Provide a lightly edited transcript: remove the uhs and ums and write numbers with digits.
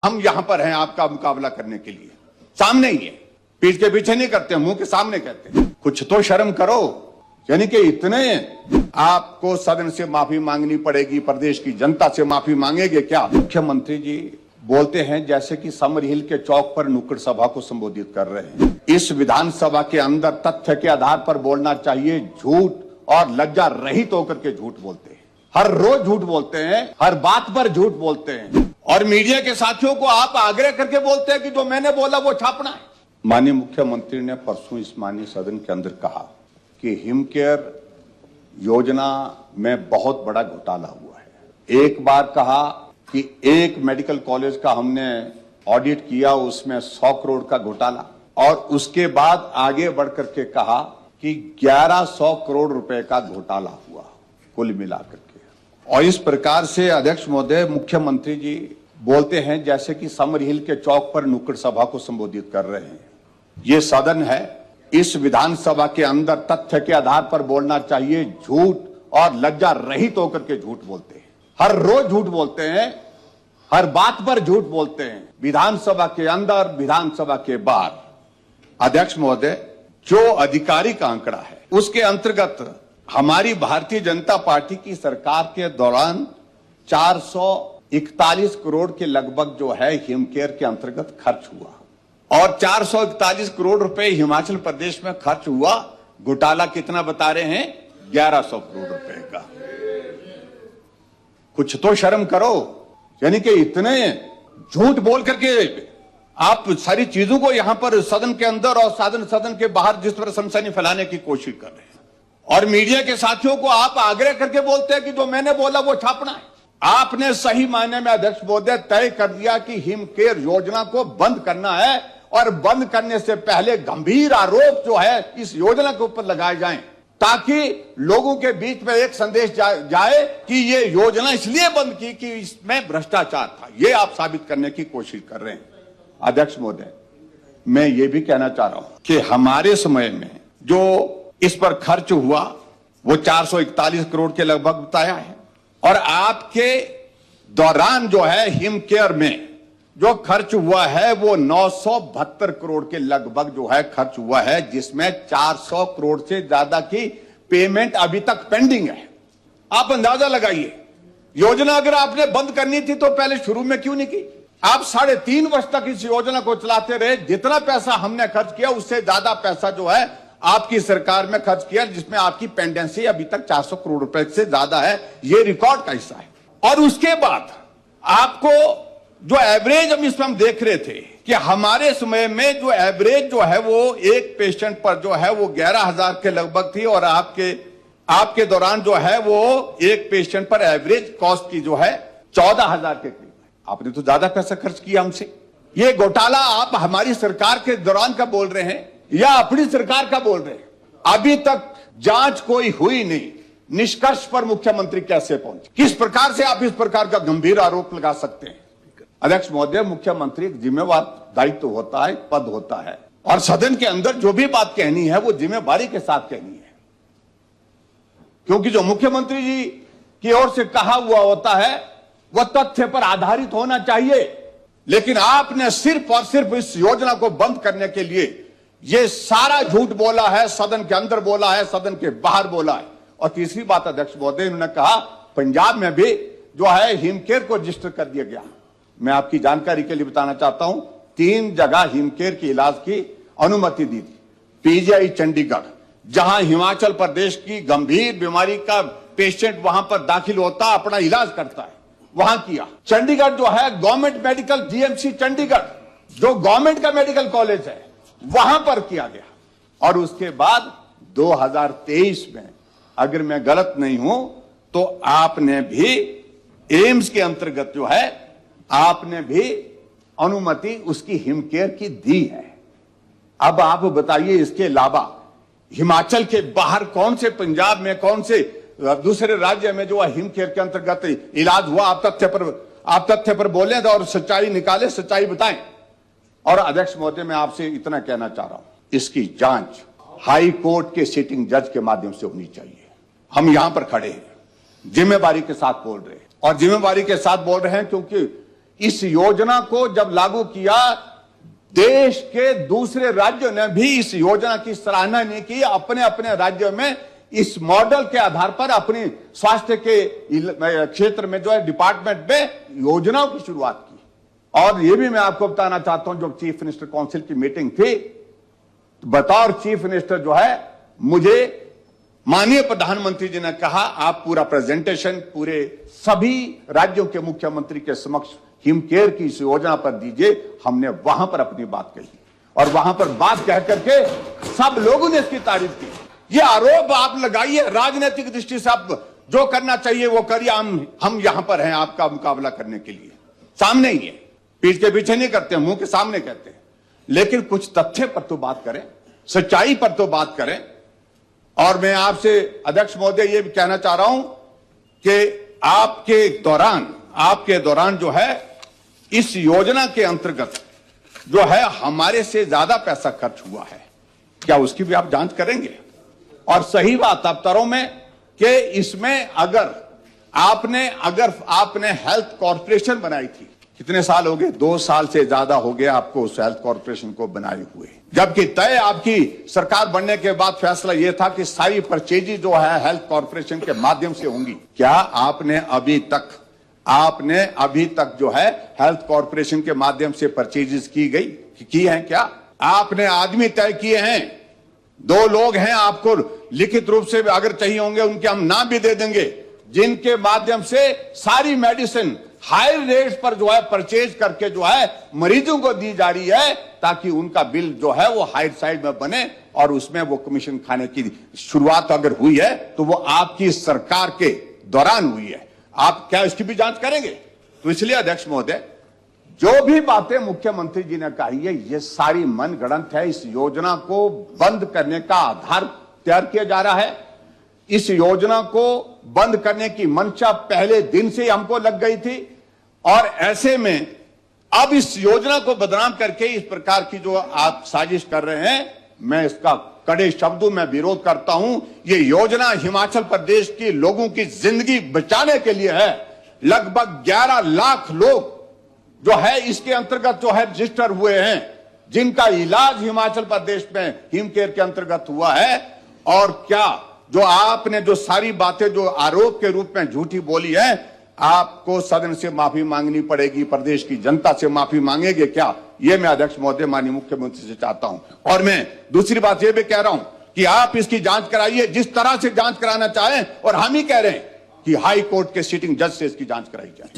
हम यहां पर हैं आपका मुकाबला करने के लिए, सामने ही है, पीठ के पीछे नहीं करते, मुंह के सामने कहते हैं। कुछ तो शर्म करो। यानी कि इतने आपको सदन से माफी मांगनी पड़ेगी, प्रदेश की जनता से माफी मांगेंगे क्या? मुख्यमंत्री जी बोलते हैं जैसे कि समर हिल के चौक पर नुक्कड़ सभा को संबोधित कर रहे हैं। इस विधानसभा के अंदर तथ्य के आधार पर बोलना चाहिए। झूठ और लज्जा रहित होकर के झूठ बोलते हैं, हर रोज झूठ बोलते हैं, हर बात पर झूठ बोलते हैं, और मीडिया के साथियों को आप आग्रह करके बोलते हैं कि जो मैंने बोला वो छापना है। माननीय मुख्यमंत्री ने परसों इस माननीय सदन के अंदर कहा कि हिमकेयर योजना में बहुत बड़ा घोटाला हुआ है। एक बार कहा कि एक मेडिकल कॉलेज का हमने ऑडिट किया, उसमें 100 करोड़ का घोटाला, और उसके बाद आगे बढ़कर के कहा कि 1100 करोड़ रुपए का घोटाला हुआ कुल मिलाकर के। और इस प्रकार से अध्यक्ष महोदय, मुख्यमंत्री जी बोलते हैं जैसे कि समर हिल के चौक पर नुक्कड़ सभा को संबोधित कर रहे हैं। ये सदन है, इस विधानसभा के अंदर तथ्य के आधार पर बोलना चाहिए। झूठ और लज्जा रहित होकर के झूठ बोलते हैं, हर रोज झूठ बोलते हैं, हर बात पर झूठ बोलते हैं, विधानसभा के अंदर, विधानसभा के बाहर। अध्यक्ष महोदय, जो आधिकारिक आंकड़ा है उसके अंतर्गत हमारी भारतीय जनता पार्टी की सरकार के दौरान 441 करोड़ के लगभग जो है हिमकेयर के अंतर्गत खर्च हुआ, और 441 करोड़ रुपए हिमाचल प्रदेश में खर्च हुआ। घोटाला कितना बता रहे हैं? 1100 करोड़ रुपए का। कुछ तो शर्म करो। यानी कि इतने झूठ बोल करके आप सारी चीजों को यहां पर सदन के अंदर और सदन के बाहर जिस तरह सनसनी फैलाने की कोशिश कर रहे हैं, और मीडिया के साथियों को आप आग्रह करके बोलते हैं कि जो मैंने बोला वो छापना है। आपने सही मायने में अध्यक्ष महोदय तय कर दिया कि हिमकेयर योजना को बंद करना है, और बंद करने से पहले गंभीर आरोप जो है इस योजना के ऊपर लगाए जाएं, ताकि लोगों के बीच में एक संदेश जाए कि ये योजना इसलिए बंद की कि इसमें भ्रष्टाचार था। ये आप साबित करने की कोशिश कर रहे हैं। अध्यक्ष महोदय, मैं ये भी कहना चाह रहा हूं कि हमारे समय में जो इस पर खर्च हुआ वो 441 करोड़ के लगभग बताया है, और आपके दौरान जो है हिमकेयर में जो खर्च हुआ है वो 972 करोड़ के लगभग जो है खर्च हुआ है, जिसमें 400 करोड़ से ज्यादा की पेमेंट अभी तक पेंडिंग है। आप अंदाजा लगाइए, योजना अगर आपने बंद करनी थी तो पहले शुरू में क्यों नहीं की? आप 3.5 वर्ष तक इस योजना को चलाते रहे। जितना पैसा हमने खर्च किया उससे ज्यादा पैसा जो है आपकी सरकार में खर्च किया, जिसमें आपकी पेंडेंसी अभी तक 400 करोड़ रुपए से ज्यादा है। ये रिकॉर्ड का हिस्सा है। और उसके बाद आपको जो एवरेज हम देख रहे थे कि हमारे समय में जो एवरेज जो है वो एक पेशेंट पर जो है वो 11,000 के लगभग थी, और आपके दौरान जो है वो एक पेशेंट पर एवरेज कॉस्ट की जो है 14,000 के करीब है। आपने तो ज्यादा पैसा खर्च किया हमसे। ये घोटाला आप हमारी सरकार के दौरान का बोल रहे हैं या अपनी सरकार का बोल रहे हैं? अभी तक जांच कोई हुई नहीं। निष्कर्ष पर मुख्यमंत्री कैसे पहुंचे? किस प्रकार से आप इस प्रकार का गंभीर आरोप लगा सकते हैं? अध्यक्ष महोदय, मुख्यमंत्री एक जिम्मेवार दायित्व होता है, पद होता है, और सदन के अंदर जो भी बात कहनी है वो जिम्मेवारी के साथ कहनी है, क्योंकि जो मुख्यमंत्री जी की ओर से कहा हुआ होता है वह तथ्य पर आधारित होना चाहिए। लेकिन आपने सिर्फ और सिर्फ इस योजना को बंद करने के लिए ये सारा झूठ बोला है, सदन के अंदर बोला है, सदन के बाहर बोला है। और तीसरी बात अध्यक्ष महोदय, उन्होंने कहा पंजाब में भी जो है हिमकेयर को रजिस्टर कर दिया गया। मैं आपकी जानकारी के लिए बताना चाहता हूं, 3 जगह हिमकेयर के इलाज की अनुमति दी थी। पीजीआई चंडीगढ़, जहां हिमाचल प्रदेश की गंभीर बीमारी का पेशेंट वहां पर दाखिल होता, अपना इलाज करता है, वहां किया। चंडीगढ़ जो है गवर्नमेंट मेडिकल जीएमसी चंडीगढ़, जो गवर्नमेंट का मेडिकल कॉलेज है, वहां पर किया गया। और उसके बाद 2023 में, अगर मैं गलत नहीं हूं, तो आपने भी एम्स के अंतर्गत जो है आपने भी अनुमति उसकी हिमकेयर की दी है। अब आप बताइए, इसके अलावा हिमाचल के बाहर कौन से, पंजाब में कौन से दूसरे राज्य में जो हिमकेयर के अंतर्गत इलाज हुआ? आप तथ्य पर बोले और सच्चाई निकाले, सच्चाई बताएं। और अध्यक्ष महोदय, मैं आपसे इतना कहना चाह रहा हूं, इसकी जांच हाई कोर्ट के सिटिंग जज के माध्यम से होनी चाहिए। हम यहां पर खड़े हैं, जिम्मेवारी के साथ बोल रहे हैं, और जिम्मेवारी के साथ बोल रहे हैं क्योंकि इस योजना को जब लागू किया, देश के दूसरे राज्यों ने भी इस योजना की सराहना नहीं की। अपने अपने राज्यों में इस मॉडल के आधार पर अपनी स्वास्थ्य के क्षेत्र में जो है डिपार्टमेंट में योजनाओं की शुरुआत की। और यह भी मैं आपको बताना चाहता हूं, जब चीफ मिनिस्टर काउंसिल की मीटिंग थी, तो बतौर चीफ मिनिस्टर जो है मुझे माननीय प्रधानमंत्री जी ने कहा, आप पूरा प्रेजेंटेशन पूरे सभी राज्यों के मुख्यमंत्री के समक्ष हिमकेयर की इस योजना पर दीजिए। हमने वहां पर अपनी बात कही और वहां पर बात कह करके सब लोगों ने इसकी तारीफ की। ये आरोप आप लगाइए राजनीतिक दृष्टि से, आप जो करना चाहिए वो करिए, हम यहां पर हैं आपका मुकाबला करने के लिए, सामने ही है, पीठ के पीछे नहीं करते, मुंह के सामने कहते हैं। लेकिन कुछ तथ्य पर तो बात करें, सच्चाई पर तो बात करें। और मैं आपसे अध्यक्ष महोदय ये भी कहना चाह रहा हूं कि आपके दौरान जो है इस योजना के अंतर्गत जो है हमारे से ज्यादा पैसा खर्च हुआ है, क्या उसकी भी आप जांच करेंगे? और सही बात अवसरों में कि इसमें अगर आपने हेल्थ कॉर्पोरेशन बनाई थी, कितने साल हो गए? 2 साल से ज्यादा हो गया आपको उस हेल्थ कॉर्पोरेशन को बनाए हुए, जबकि तय आपकी सरकार बनने के बाद फैसला यह था कि सारी परचेजी जो है हेल्थ कॉर्पोरेशन के माध्यम से होंगी। क्या आपने अभी तक जो है हेल्थ कॉर्पोरेशन के माध्यम से परचेजेस की हैं? क्या आपने आदमी तय किए हैं? 2 लोग हैं, आपको लिखित रूप से अगर चाहिए होंगे उनके हम नाम भी दे देंगे, जिनके माध्यम से सारी मेडिसिन हाई रेट पर जो है परचेज करके जो है मरीजों को दी जा रही है, ताकि उनका बिल जो है वो हाई साइड में बने और उसमें वो कमीशन खाने की शुरुआत अगर हुई है तो वो आपकी सरकार के दौरान हुई है। आप क्या इसकी भी जांच करेंगे? तो इसलिए अध्यक्ष महोदय, जो भी बातें मुख्यमंत्री जी ने कही है ये सारी मनगढ़ंत है। इस योजना को बंद करने का आधार तैयार किया जा रहा है। इस योजना को बंद करने की मंशा पहले दिन से हमको लग गई थी और ऐसे में अब इस योजना को बदनाम करके इस प्रकार की जो आप साजिश कर रहे हैं, मैं इसका कड़े शब्दों में विरोध करता हूं। ये योजना हिमाचल प्रदेश के लोगों की जिंदगी बचाने के लिए है। लगभग 11 लाख लोग जो है इसके अंतर्गत जो है रजिस्टर हुए हैं, जिनका इलाज हिमाचल प्रदेश में हिमकेयर के अंतर्गत हुआ है। और क्या जो आपने जो सारी बातें जो आरोप के रूप में झूठी बोली है, आपको सदन से माफी मांगनी पड़ेगी, प्रदेश की जनता से माफी मांगेंगे क्या? ये मैं अध्यक्ष महोदय माननीय मुख्यमंत्री से चाहता हूं। और मैं दूसरी बात ये भी कह रहा हूं कि आप इसकी जांच कराइए जिस तरह से जांच कराना चाहें, और हम ही कह रहे हैं कि हाई कोर्ट के सिटिंग जज से इसकी जांच कराई जाए।